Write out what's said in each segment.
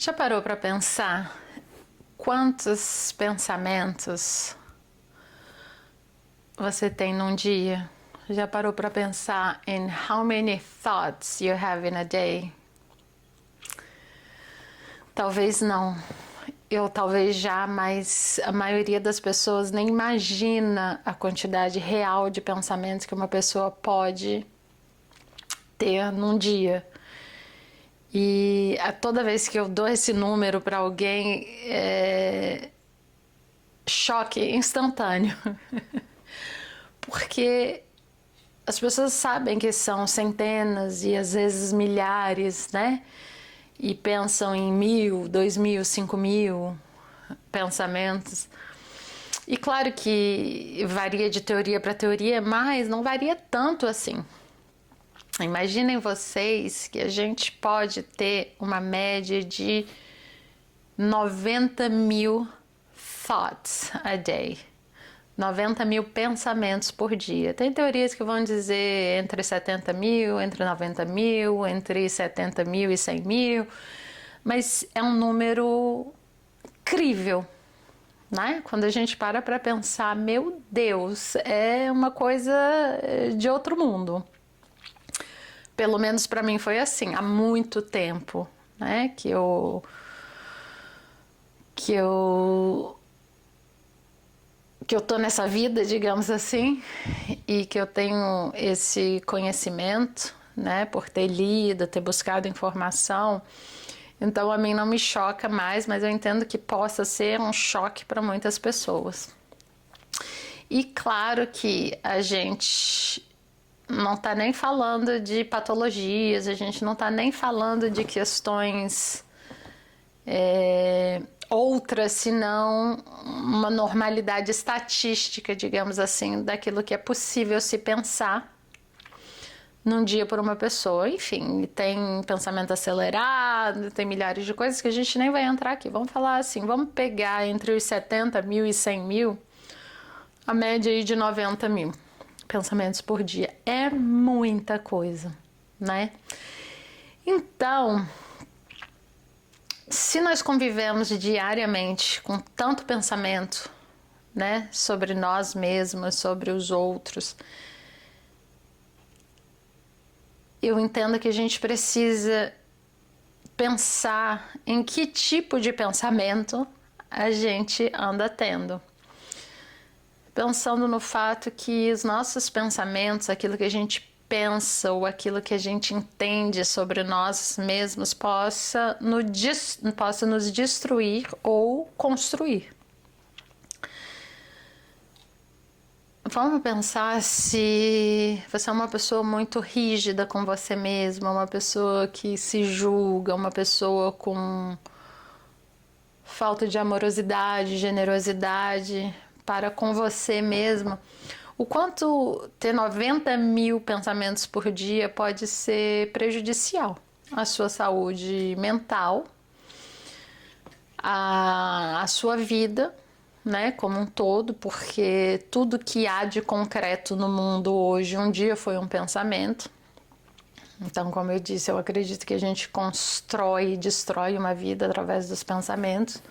Já parou para pensar quantos pensamentos você tem num dia? Já parou para pensar in how many thoughts you have in a day? Talvez não. Eu talvez já, mas a maioria das pessoas nem imagina a quantidade real de pensamentos que uma pessoa pode ter num dia. E toda vez que eu dou esse número para alguém, choque instantâneo. Porque as pessoas sabem que são centenas e às vezes milhares, né? E pensam em 1.000, 2.000, 5.000 pensamentos. E claro que varia de teoria para teoria, mas não varia tanto assim. Imaginem vocês que a gente pode ter uma média de 90.000 thoughts a day. 90.000 pensamentos por dia. Tem teorias que vão dizer entre 70.000, entre 90.000, entre 70.000 e 100.000, mas é um número incrível, né? Quando a gente para pensar, meu Deus, é uma coisa de outro mundo. Pelo menos para mim foi assim, há muito tempo, né? Que eu tô nessa vida, digamos assim, e que eu tenho esse conhecimento, né, por ter lido, ter buscado informação. Então a mim não me choca mais, mas eu entendo que possa ser um choque para muitas pessoas. E claro que a gente não está nem falando de patologias, a gente não está nem falando de questões outras, senão uma normalidade estatística, digamos assim, daquilo que é possível se pensar num dia por uma pessoa. Enfim, tem pensamento acelerado, tem milhares de coisas que a gente nem vai entrar aqui. Vamos falar assim, vamos pegar entre os 70.000 e 100.000 a média aí de 90.000 pensamentos por dia. É muita coisa, né? Então, se nós convivemos diariamente com tanto pensamento, né, sobre nós mesmos, sobre os outros, eu entendo que a gente precisa pensar em que tipo de pensamento a gente anda tendo. Pensando no fato que os nossos pensamentos, aquilo que a gente pensa ou aquilo que a gente entende sobre nós mesmos possa nos destruir ou construir. Vamos pensar se você é uma pessoa muito rígida com você mesma, uma pessoa que se julga, uma pessoa com falta de amorosidade, generosidade para com você mesmo. O quanto ter 90.000 pensamentos por dia pode ser prejudicial à sua saúde mental, à sua vida, né, como um todo, porque tudo que há de concreto no mundo hoje, um dia foi um pensamento. Então, como eu disse, eu acredito que a gente constrói e destrói uma vida através dos pensamentos.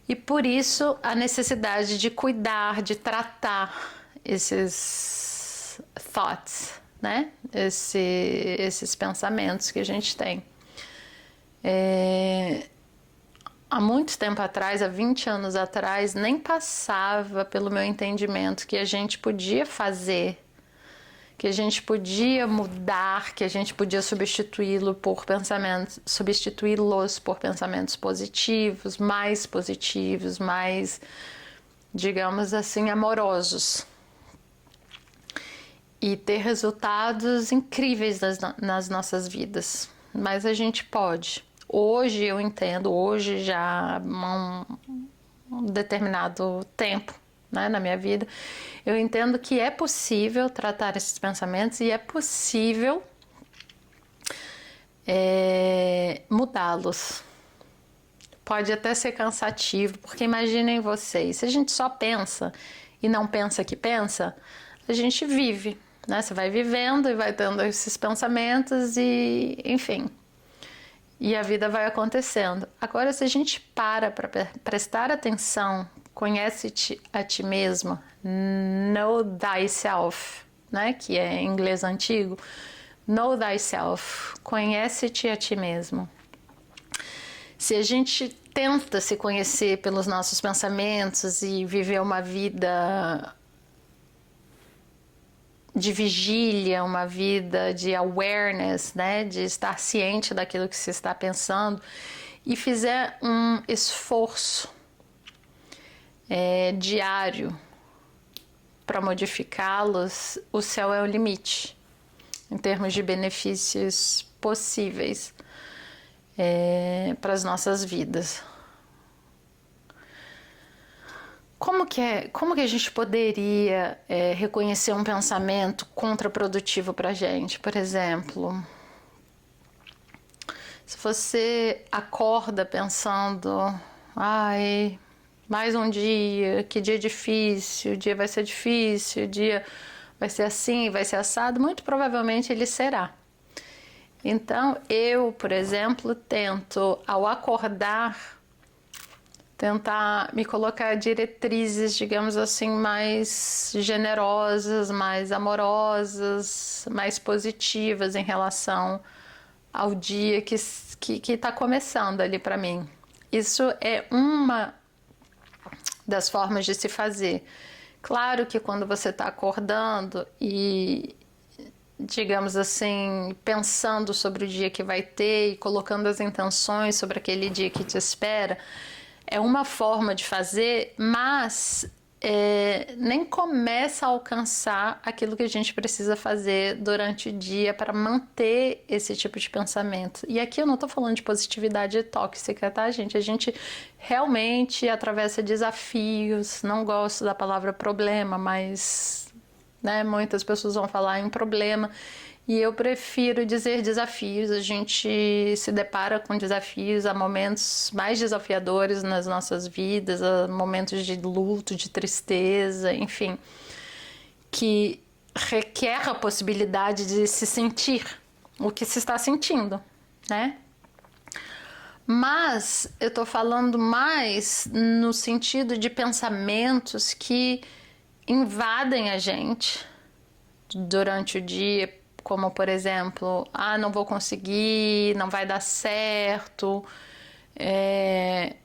E por isso a necessidade de cuidar, de tratar esses thoughts, né? Esses pensamentos que a gente tem. Há muito tempo atrás, há 20 anos atrás, nem passava pelo meu entendimento que a gente podia fazer, que a gente podia mudar, que a gente podia substituí-los por pensamentos positivos, mais, digamos assim, amorosos. E ter resultados incríveis nas nossas vidas. Mas a gente pode. Hoje eu entendo, hoje já há um determinado tempo, né, na minha vida, eu entendo que é possível tratar esses pensamentos e é possível mudá-los. Pode até ser cansativo, porque imaginem vocês, se a gente só pensa e não pensa que pensa, a gente vive, né? Você vai vivendo e vai tendo esses pensamentos e, enfim. e a vida vai acontecendo. Agora, se a gente para prestar atenção, conhece-te a ti mesmo, know thyself, né? Que é em inglês antigo, know thyself, conhece-te a ti mesmo. Se a gente tenta se conhecer pelos nossos pensamentos e viver uma vida de vigília, uma vida de awareness, né, de estar ciente daquilo que se está pensando, e fizer um esforço diário para modificá-los, o céu é o limite, em termos de benefícios possíveis para as nossas vidas. Como que a gente poderia reconhecer um pensamento contraprodutivo para a gente? Por exemplo, se você acorda pensando, ai, mais um dia, que dia difícil, o dia vai ser difícil, o dia vai ser assim, vai ser assado, muito provavelmente ele será. Então, eu, por exemplo, tento, ao acordar, tentar me colocar diretrizes, digamos assim, mais generosas, mais amorosas, mais positivas em relação ao dia que está começando ali para mim. Isso é uma das formas de se fazer. Claro que quando você está acordando e, digamos assim, pensando sobre o dia que vai ter e colocando as intenções sobre aquele dia que te espera, é uma forma de fazer, mas nem começa a alcançar aquilo que a gente precisa fazer durante o dia para manter esse tipo de pensamento. E aqui eu não estou falando de positividade tóxica, tá, gente? A gente realmente atravessa desafios, não gosto da palavra problema, mas né, muitas pessoas vão falar em problema. E eu prefiro dizer desafios. A gente se depara com desafios, há momentos mais desafiadores nas nossas vidas, há momentos de luto, de tristeza, enfim, que requer a possibilidade de se sentir o que se está sentindo, né? Mas eu tô falando mais no sentido de pensamentos que invadem a gente durante o dia, como por exemplo, não vou conseguir, não vai dar certo,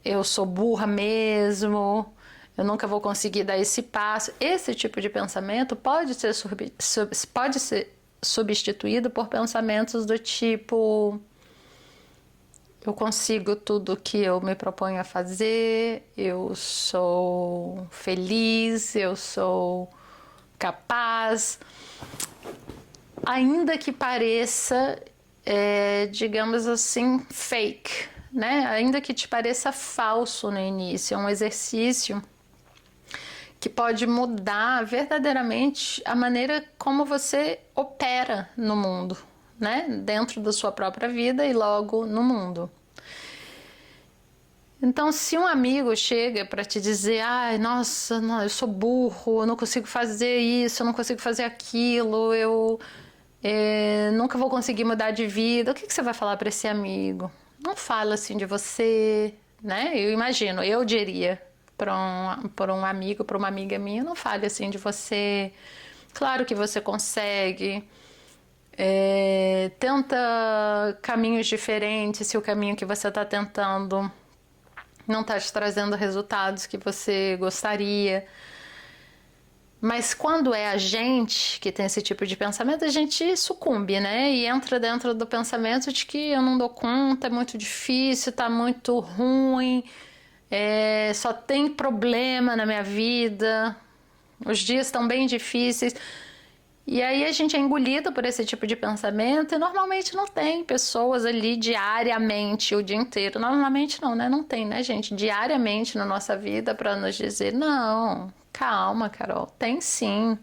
eu sou burra mesmo, eu nunca vou conseguir dar esse passo. Esse tipo de pensamento pode ser substituído por pensamentos do tipo: eu consigo tudo que eu me proponho a fazer, eu sou feliz, eu sou capaz. Ainda que pareça, digamos assim, fake, né? Ainda que te pareça falso no início, é um exercício que pode mudar verdadeiramente a maneira como você opera no mundo, né? Dentro da sua própria vida e logo no mundo. Então, se um amigo chega para te dizer: ai, nossa, não, eu sou burro, eu não consigo fazer isso, eu não consigo fazer aquilo, eu nunca vou conseguir mudar de vida, o que você vai falar para esse amigo? Não fala assim de você, né? Eu imagino, eu diria para um amigo, para uma amiga minha: não fale assim de você, claro que você consegue. Tenta caminhos diferentes se o caminho que você está tentando não está te trazendo resultados que você gostaria. Mas quando é a gente que tem esse tipo de pensamento, a gente sucumbe, né? E entra dentro do pensamento de que eu não dou conta, é muito difícil, tá muito ruim, só tem problema na minha vida, os dias estão bem difíceis. E aí a gente é engolido por esse tipo de pensamento e normalmente não tem pessoas ali diariamente, o dia inteiro. Normalmente não, né? Não tem, né, gente? Diariamente na nossa vida para nos dizer: não, calma, Carol, tem sim.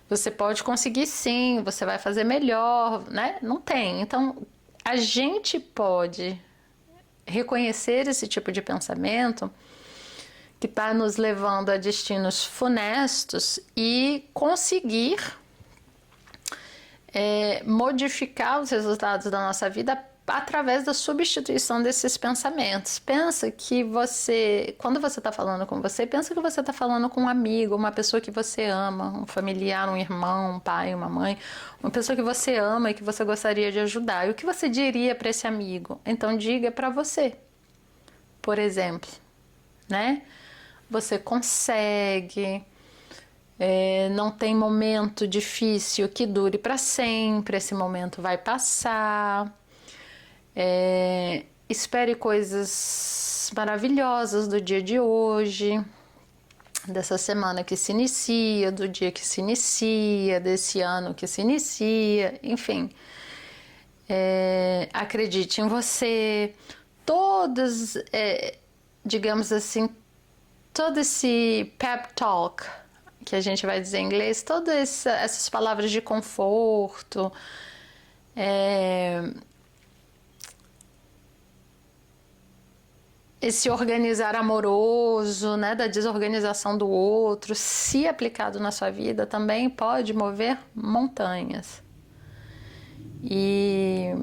Você pode conseguir sim, você vai fazer melhor, né? Não tem. Então, a gente pode reconhecer esse tipo de pensamento que está nos levando a destinos funestos e conseguir modificar os resultados da nossa vida através da substituição desses pensamentos. Pensa que você, quando você está falando com você, pensa que você está falando com um amigo, uma pessoa que você ama, um familiar, um irmão, um pai, uma mãe, uma pessoa que você ama e que você gostaria de ajudar. E o que você diria para esse amigo? Então diga para você, por exemplo, né? Você consegue, não tem momento difícil que dure para sempre, esse momento vai passar. Espere coisas maravilhosas do dia de hoje, dessa semana que se inicia, do dia que se inicia, desse ano que se inicia, enfim. Acredite em você. Todas, digamos assim, todo esse pep talk, que a gente vai dizer em inglês, todas essas palavras de conforto, esse organizar amoroso, né, da desorganização do outro, se aplicado na sua vida, também pode mover montanhas. E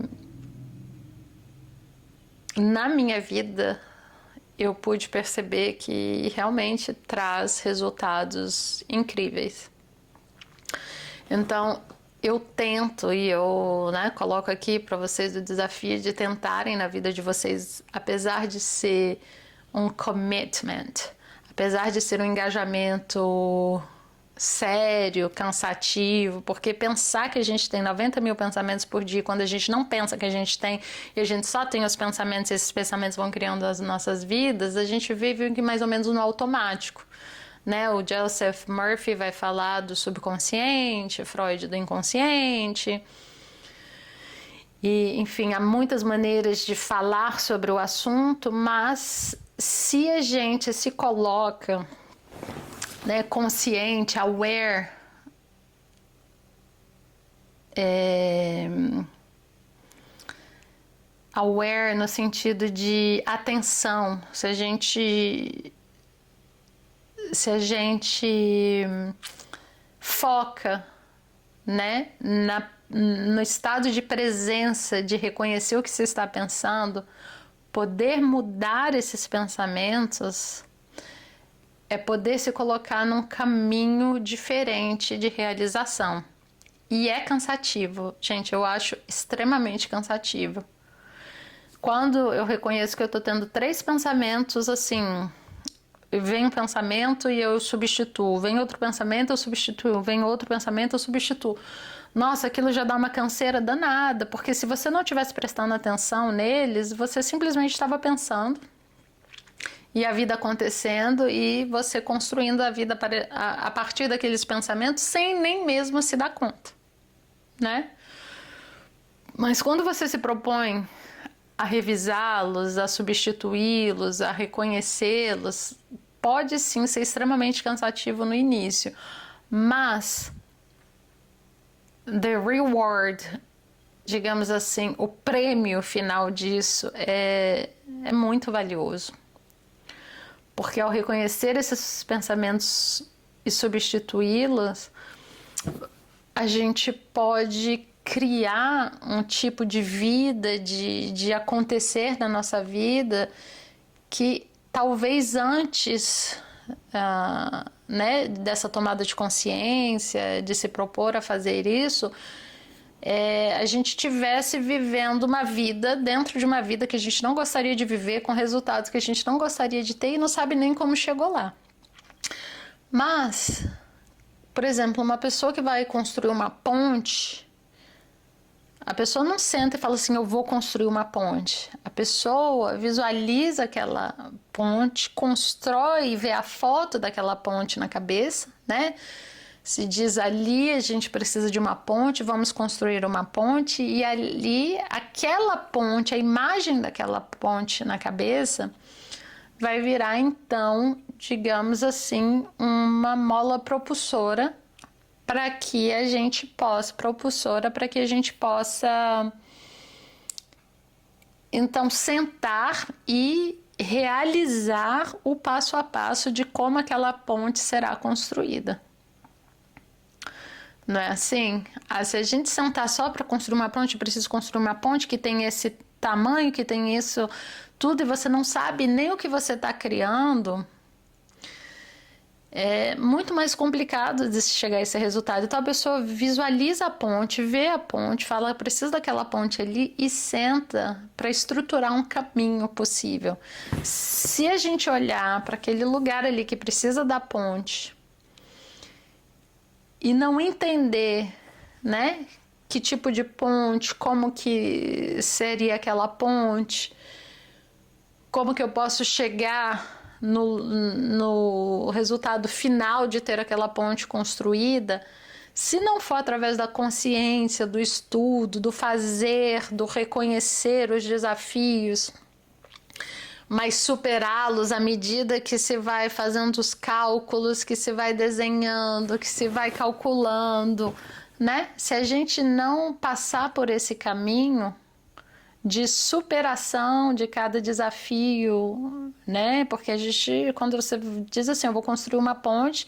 na minha vida, eu pude perceber que realmente traz resultados incríveis. Então, eu tento e eu, coloco aqui para vocês o desafio de tentarem na vida de vocês, apesar de ser um commitment, apesar de ser um engajamento sério, cansativo, porque pensar que a gente tem 90 mil pensamentos por dia, quando a gente não pensa que a gente tem, e a gente só tem os pensamentos, e esses pensamentos vão criando as nossas vidas, a gente vive mais ou menos no automático. Né? O Joseph Murphy vai falar do subconsciente, Freud do inconsciente. E, enfim, há muitas maneiras de falar sobre o assunto, mas se a gente se coloca, consciente, aware, aware no sentido de atenção, se a gente foca, no estado de presença, de reconhecer o que você está pensando, poder mudar esses pensamentos é poder se colocar num caminho diferente de realização. E é cansativo, gente, eu acho extremamente cansativo. Quando eu reconheço que eu estou tendo 3 pensamentos, assim, vem um pensamento e eu substituo, vem outro pensamento, eu substituo, vem outro pensamento, eu substituo. Nossa, aquilo já dá uma canseira danada, porque se você não estivesse prestando atenção neles, você simplesmente estava pensando e a vida acontecendo e você construindo a vida a partir daqueles pensamentos sem nem mesmo se dar conta, né? Mas quando você se propõe a revisá-los, a substituí-los, a reconhecê-los, pode sim ser extremamente cansativo no início, mas the reward, digamos assim, o prêmio final disso é muito valioso. Porque ao reconhecer esses pensamentos e substituí-los, a gente pode criar um tipo de vida, de acontecer na nossa vida que talvez antes dessa tomada de consciência, de se propor a fazer isso, a gente estivesse vivendo uma vida dentro de uma vida que a gente não gostaria de viver, com resultados que a gente não gostaria de ter e não sabe nem como chegou lá. Mas, por exemplo, uma pessoa que vai construir uma ponte, a pessoa não senta e fala assim, eu vou construir uma ponte. A pessoa visualiza aquela ponte, constrói e vê a foto daquela ponte na cabeça, né? Se diz ali a gente precisa de uma ponte, vamos construir uma ponte, e ali aquela ponte, a imagem daquela ponte na cabeça vai virar então, digamos assim, uma mola propulsora para que a gente possa então sentar e realizar o passo a passo de como aquela ponte será construída. Não é assim? Se a gente sentar só para construir uma ponte, preciso construir uma ponte que tem esse tamanho que tem isso tudo e você não sabe nem o que você está criando, é muito mais complicado de chegar a esse resultado. Então a pessoa visualiza a ponte, vê a ponte, fala, eu preciso daquela ponte ali e senta para estruturar um caminho possível. Se a gente olhar para aquele lugar ali que precisa da ponte e não entender, né, que tipo de ponte, como que seria aquela ponte, como que eu posso chegar no resultado final de ter aquela ponte construída, se não for através da consciência, do estudo, do fazer, do reconhecer os desafios, mas superá-los à medida que se vai fazendo os cálculos, que se vai desenhando, que se vai calculando, né? Se a gente não passar por esse caminho de superação de cada desafio, né? Porque a gente, quando você diz assim, eu vou construir uma ponte,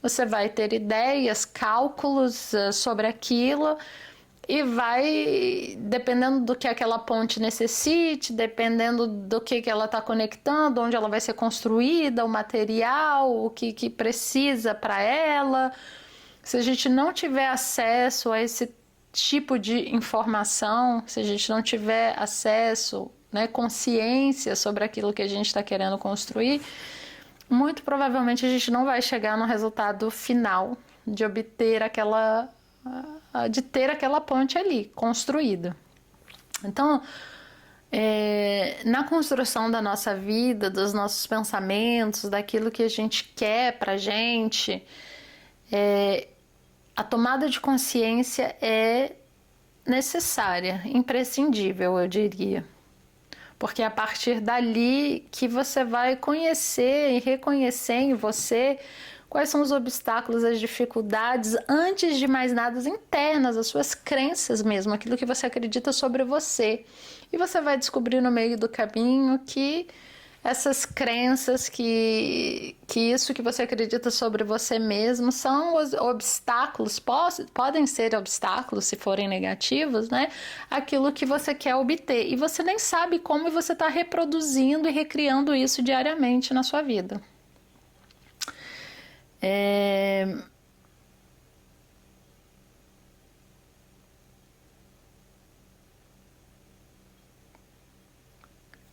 você vai ter ideias, cálculos sobre aquilo e vai, dependendo do que aquela ponte necessite, dependendo do que ela está conectando, onde ela vai ser construída, o material, o que precisa para ela. Se a gente não tiver acesso a esse tipo de informação, se a gente não tiver acesso, né, consciência sobre aquilo que a gente está querendo construir, muito provavelmente a gente não vai chegar no resultado final de obter de ter aquela ponte ali construída. Então, na construção da nossa vida, dos nossos pensamentos, daquilo que a gente quer pra gente, a tomada de consciência é necessária, imprescindível, eu diria. Porque é a partir dali que você vai conhecer e reconhecer em você quais são os obstáculos, as dificuldades, antes de mais nada, as internas, as suas crenças mesmo, aquilo que você acredita sobre você. E você vai descobrir no meio do caminho que essas crenças, que isso que você acredita sobre você mesmo são os obstáculos, podem ser obstáculos se forem negativos, né? Aquilo que você quer obter. E você nem sabe como você está reproduzindo e recriando isso diariamente na sua vida.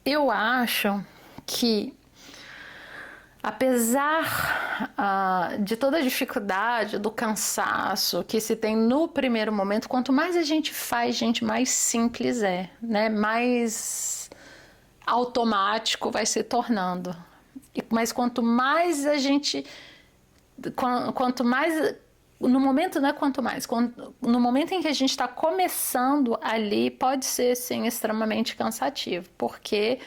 Eu acho que, apesar de toda a dificuldade, do cansaço que se tem no primeiro momento, quanto mais a gente faz, gente, mais simples é, né? Mais automático vai se tornando. Mas quanto mais a gente... Quanto mais... No momento, não é quanto mais. No momento em que a gente está começando ali, pode ser, sim, extremamente cansativo. Porque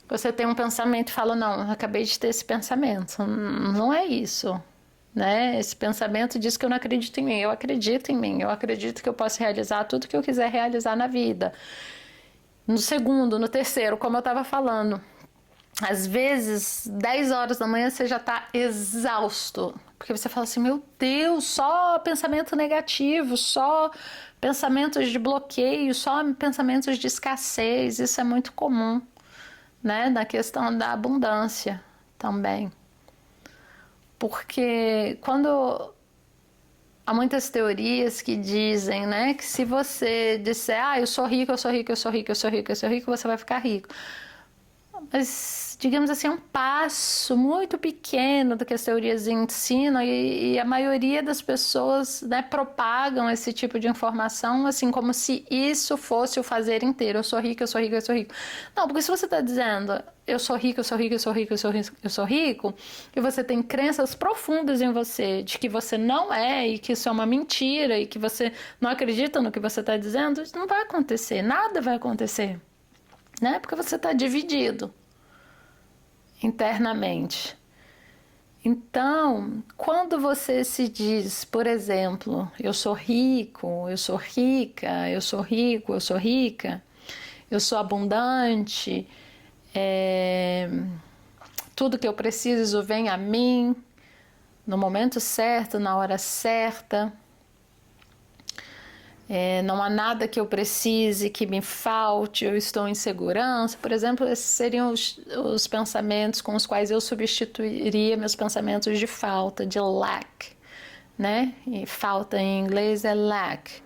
você tem um pensamento e fala, não, eu acabei de ter esse pensamento. Não é isso, né? Esse pensamento diz que eu não acredito em mim. Eu acredito em mim. Eu acredito que eu posso realizar tudo que eu quiser realizar na vida. No segundo, no terceiro, como eu estava falando, às vezes, 10 horas da manhã você já está exausto. Porque você fala assim, meu Deus, só pensamento negativo, só pensamentos de bloqueio, só pensamentos de escassez. Isso é muito comum, né? Na questão da abundância também. Porque quando... Há muitas teorias que dizem, né, que se você disser, eu sou rico, eu sou rico, eu sou rico, eu sou rico, eu sou rico, você vai ficar rico. Mas, digamos assim, é um passo muito pequeno do que as teorias ensinam e a maioria das pessoas, né, propagam esse tipo de informação assim como se isso fosse o fazer inteiro. Eu sou rico, eu sou rico, eu sou rico. Não, porque se você está dizendo eu sou rico, eu sou rico, eu sou rico, eu sou rico, eu sou rico, e você tem crenças profundas em você de que você não é e que isso é uma mentira e que você não acredita no que você está dizendo, isso não vai acontecer, nada vai acontecer. Né? Porque você está dividido internamente. Então, quando você se diz, por exemplo, eu sou rico, eu sou rica, eu sou rico, eu sou rica, eu sou abundante, tudo que eu preciso vem a mim, no momento certo, na hora certa. Não há nada que eu precise, que me falte, eu estou em segurança. Por exemplo, esses seriam os pensamentos com os quais eu substituiria meus pensamentos de falta, de lack, né? E falta em inglês é lack.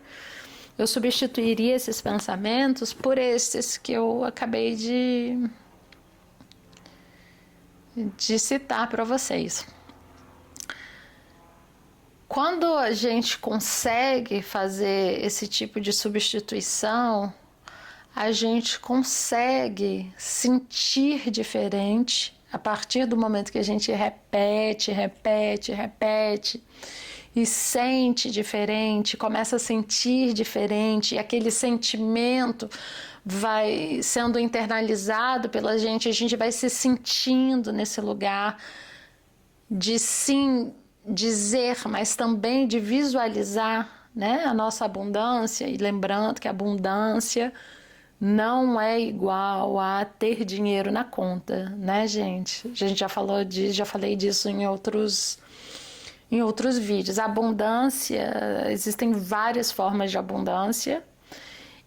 Eu substituiria esses pensamentos por esses que eu acabei de citar para vocês. Quando a gente consegue fazer esse tipo de substituição, a gente consegue sentir diferente a partir do momento que a gente repete e sente diferente, começa a sentir diferente, e aquele sentimento vai sendo internalizado pela gente, a gente vai se sentindo nesse lugar de sim dizer, mas também de visualizar, né, a nossa abundância, e lembrando que a abundância não é igual a ter dinheiro na conta, né, gente? A gente já falou disso, já falei disso em outros vídeos. A abundância, existem várias formas de abundância,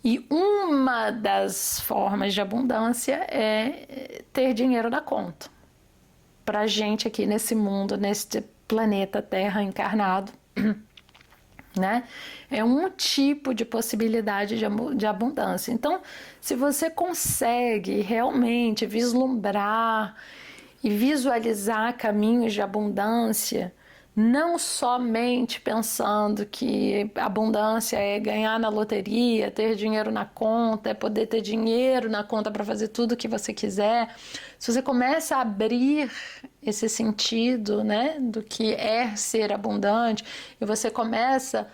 e uma das formas de abundância é ter dinheiro na conta. Pra gente aqui nesse mundo, nesse planeta Terra encarnado, né? É um tipo de possibilidade de abundância. Então, se você consegue realmente vislumbrar e visualizar caminhos de abundância, não somente pensando que abundância é ganhar na loteria, ter dinheiro na conta, é poder ter dinheiro na conta para fazer tudo o que você quiser. Se você começa a abrir esse sentido, né, do que é ser abundante, e você começa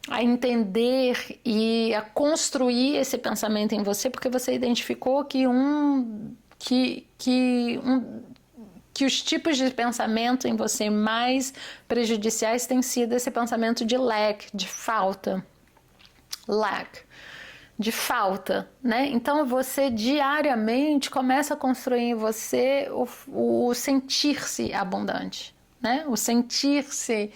a entender e a construir esse pensamento em você, porque você identificou que os tipos de pensamento em você mais prejudiciais têm sido esse pensamento de lack, de falta. Lack, de falta, né? Então você diariamente começa a construir em você o sentir-se abundante, né? O sentir-se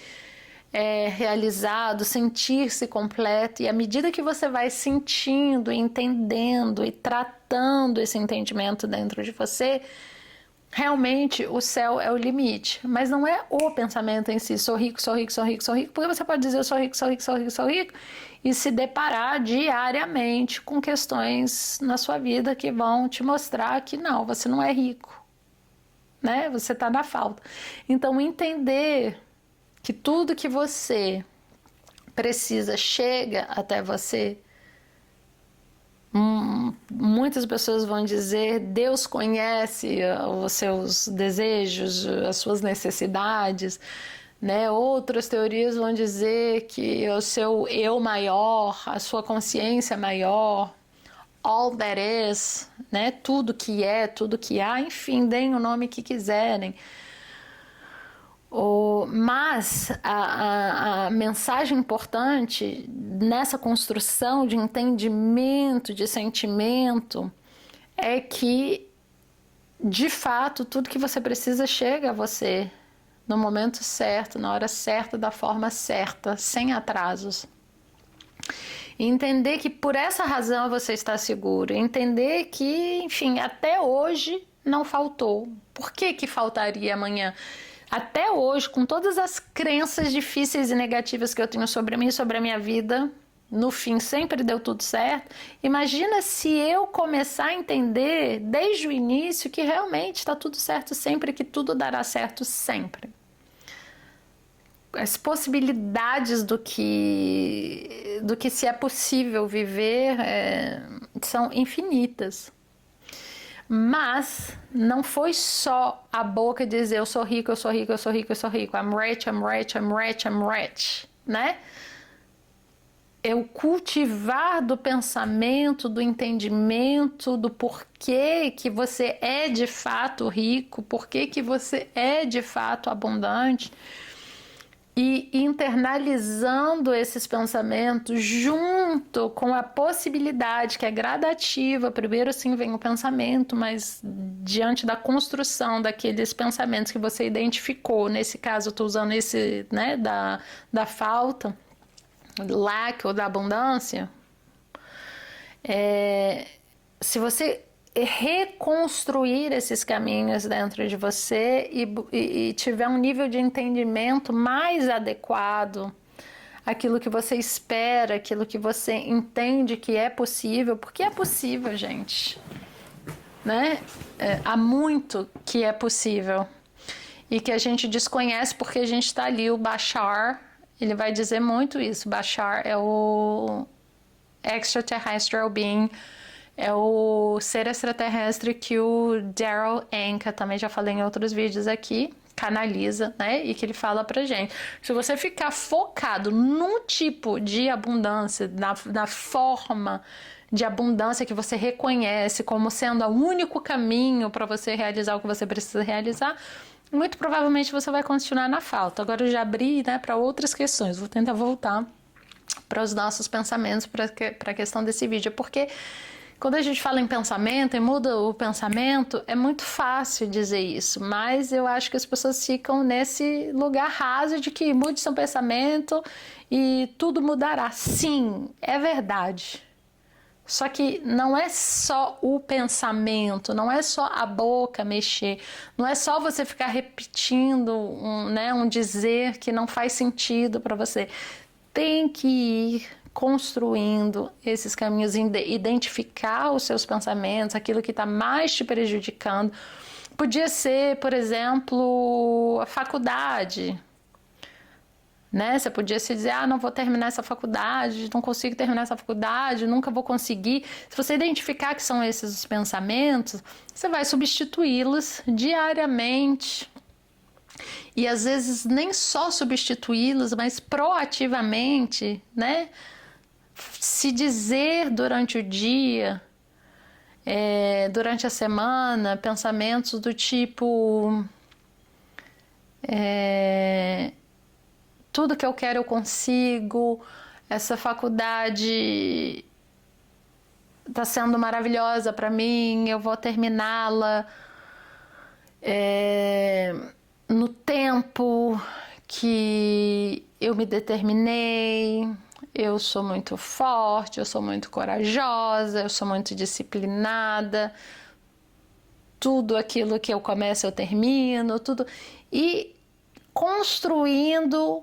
realizado, sentir-se completo, e à medida que você vai sentindo, entendendo e tratando esse entendimento dentro de você, realmente o céu é o limite, mas não é o pensamento em si, sou rico, sou rico, sou rico, sou rico, porque você pode dizer eu sou rico, sou rico, sou rico, sou rico, e se deparar diariamente com questões na sua vida que vão te mostrar que não, você não é rico, né? Você está na falta. Então entender que tudo que você precisa chega até você. Muitas pessoas vão dizer Deus conhece os seus desejos, as suas necessidades, né? Outras teorias vão dizer que o seu eu maior, a sua consciência maior, all that is, né? Tudo que é, tudo que há, enfim, deem o nome que quiserem. Mas a mensagem importante nessa construção de entendimento, de sentimento, é que, de fato, tudo que você precisa chega a você no momento certo, na hora certa, da forma certa, sem atrasos. E entender que por essa razão você está seguro. Entender que, enfim, até hoje não faltou. Por que faltaria amanhã? Até hoje, com todas as crenças difíceis e negativas que eu tenho sobre mim e sobre a minha vida, no fim sempre deu tudo certo. Imagina se eu começar a entender desde o início que realmente está tudo certo sempre, que tudo dará certo sempre. As possibilidades do que se é possível viver são infinitas. Mas não foi só a boca dizer eu sou rico, eu sou rico, eu sou rico, eu sou rico, I'm rich, I'm rich, I'm rich, I'm rich, né? É o cultivar do pensamento, do entendimento, do porquê que você é de fato rico, porquê que você é de fato abundante, e internalizando esses pensamentos junto com a possibilidade que é gradativa. Primeiro sim vem o pensamento, mas diante da construção daqueles pensamentos que você identificou, nesse caso eu estou usando esse, né, da falta, lack ou da abundância, se você reconstruir esses caminhos dentro de você e tiver um nível de entendimento mais adequado, aquilo que você espera, aquilo que você entende que é possível, porque é possível, gente, né? Há muito que é possível e que a gente desconhece porque a gente está ali. O Bashar, ele vai dizer muito isso. Bashar é o extraterrestrial being, é o ser extraterrestre que o Daryl Anka, também já falei em outros vídeos aqui, canaliza, né? E que ele fala pra gente. Se você ficar focado num tipo de abundância, na forma de abundância que você reconhece como sendo o único caminho para você realizar o que você precisa realizar, muito provavelmente você vai continuar na falta. Agora eu já abri, né, para outras questões. Vou tentar voltar para os nossos pensamentos, para a questão desse vídeo, porque quando a gente fala em pensamento e muda o pensamento, é muito fácil dizer isso, mas eu acho que as pessoas ficam nesse lugar raso de que mude seu pensamento e tudo mudará. Sim, é verdade. Só que não é só o pensamento, não é só a boca mexer, não é só você ficar repetindo um dizer que não faz sentido para você. Tem que ir construindo esses caminhos, identificar os seus pensamentos, aquilo que está mais te prejudicando. Podia ser, por exemplo, a faculdade, né? Você podia se dizer, não vou terminar essa faculdade, não consigo terminar essa faculdade, nunca vou conseguir. Se você identificar que são esses os pensamentos, você vai substituí-los diariamente. E às vezes nem só substituí-los, mas proativamente, né? Se dizer durante o dia, durante a semana, pensamentos do tipo: tudo que eu quero eu consigo, essa faculdade está sendo maravilhosa para mim, eu vou terminá-la no tempo que eu me determinei. Eu sou muito forte, eu sou muito corajosa, eu sou muito disciplinada. Tudo aquilo que eu começo eu termino, tudo. E construindo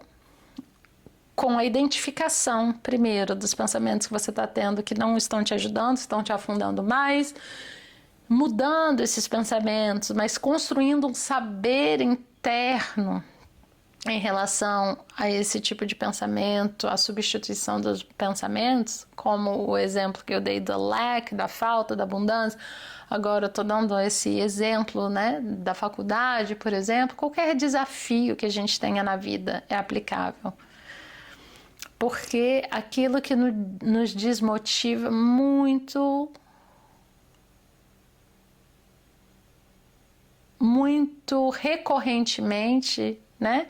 com a identificação, primeiro, dos pensamentos que você está tendo que não estão te ajudando, estão te afundando mais, mudando esses pensamentos, mas construindo um saber interno em relação a esse tipo de pensamento, a substituição dos pensamentos, como o exemplo que eu dei do lack, da falta, da abundância. Agora eu estou dando esse exemplo, né, da faculdade, por exemplo. Qualquer desafio que a gente tenha na vida é aplicável. Porque aquilo que nos desmotiva muito recorrentemente, né,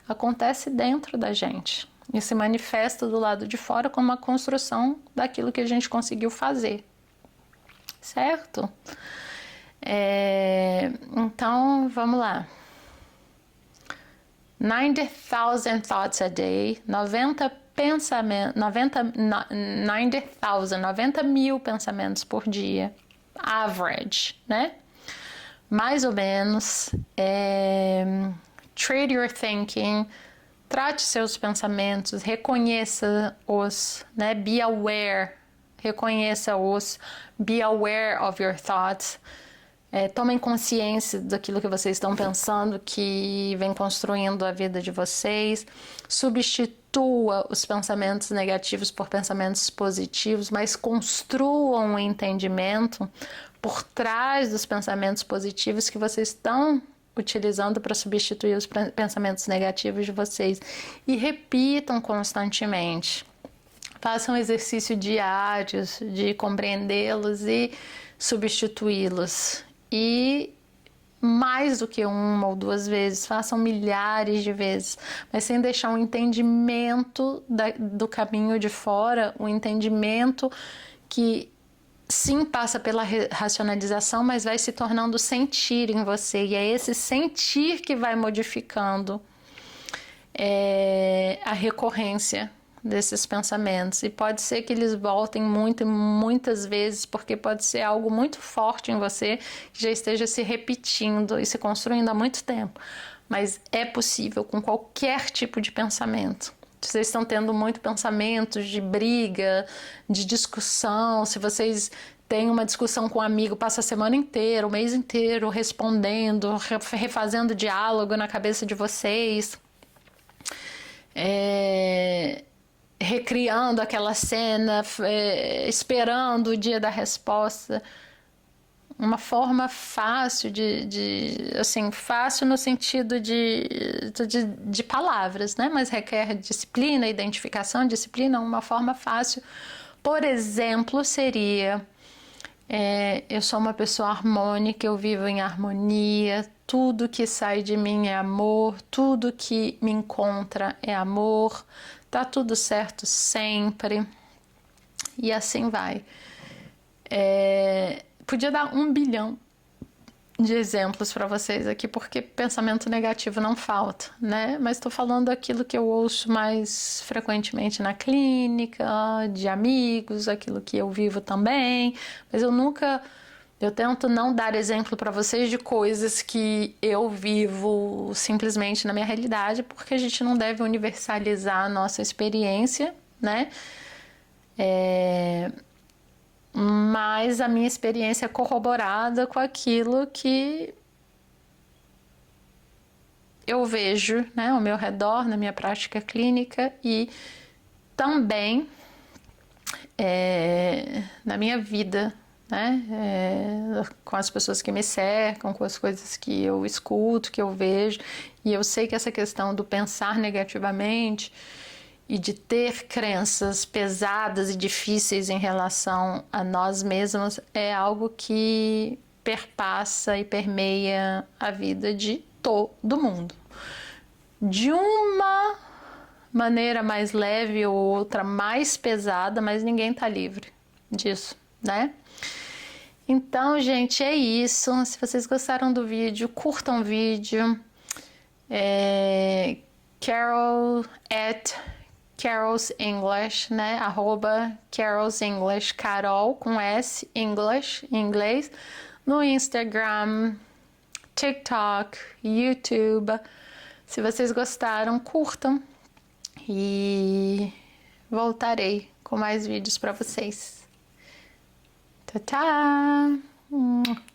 acontece dentro da gente e se manifesta do lado de fora como uma construção daquilo que a gente conseguiu fazer, certo? Então, vamos lá. 90,000 thoughts a day, 90 mil pensamentos por dia, average, né? Mais ou menos. Trade your thinking, trate seus pensamentos, reconheça-os, né? Be aware, reconheça-os, be aware of your thoughts. Tomem consciência daquilo que vocês estão pensando, que vem construindo a vida de vocês. Substitua os pensamentos negativos por pensamentos positivos, mas construam um entendimento por trás dos pensamentos positivos que vocês estão utilizando para substituir os pensamentos negativos de vocês. E repitam constantemente. Façam exercício diários de compreendê-los e substituí-los. E mais do que uma ou duas vezes, façam milhares de vezes, mas sem deixar um entendimento do caminho de fora, um entendimento que sim passa pela racionalização, mas vai se tornando sentir em você, e é esse sentir que vai modificando a recorrência desses pensamentos, e pode ser que eles voltem muitas vezes, porque pode ser algo muito forte em você que já esteja se repetindo e se construindo há muito tempo, mas é possível com qualquer tipo de pensamento. Se vocês estão tendo muito pensamentos de briga, de discussão, se vocês têm uma discussão com um amigo, passa a semana inteira, o mês inteiro respondendo, refazendo diálogo na cabeça de vocês, recriando aquela cena, esperando o dia da resposta. Uma forma fácil assim, fácil no sentido de palavras, né? Mas requer disciplina, identificação, disciplina. Uma forma fácil, por exemplo, seria: eu sou uma pessoa harmônica, eu vivo em harmonia, tudo que sai de mim é amor, tudo que me encontra é amor, tá tudo certo sempre, e assim vai. Podia dar 1 bilhão de exemplos para vocês aqui, porque pensamento negativo não falta, né? Mas estou falando aquilo que eu ouço mais frequentemente na clínica, de amigos, aquilo que eu vivo também, mas eu tento não dar exemplo para vocês de coisas que eu vivo simplesmente na minha realidade, porque a gente não deve universalizar a nossa experiência, né? Mas a minha experiência é corroborada com aquilo que eu vejo, né, ao meu redor, na minha prática clínica, e também na minha vida, né, com as pessoas que me cercam, com as coisas que eu escuto, que eu vejo. E eu sei que essa questão do pensar negativamente e de ter crenças pesadas e difíceis em relação a nós mesmos é algo que perpassa e permeia a vida de todo mundo. De uma maneira mais leve ou outra mais pesada, mas ninguém tá livre disso, né? Então, gente, é isso. Se vocês gostaram do vídeo, curtam o vídeo. Carol at Carol's English, né? @Carol's English, Carol com S, English, em inglês, no Instagram, TikTok, YouTube. Se vocês gostaram, curtam e voltarei com mais vídeos para vocês. Tchau, tchau!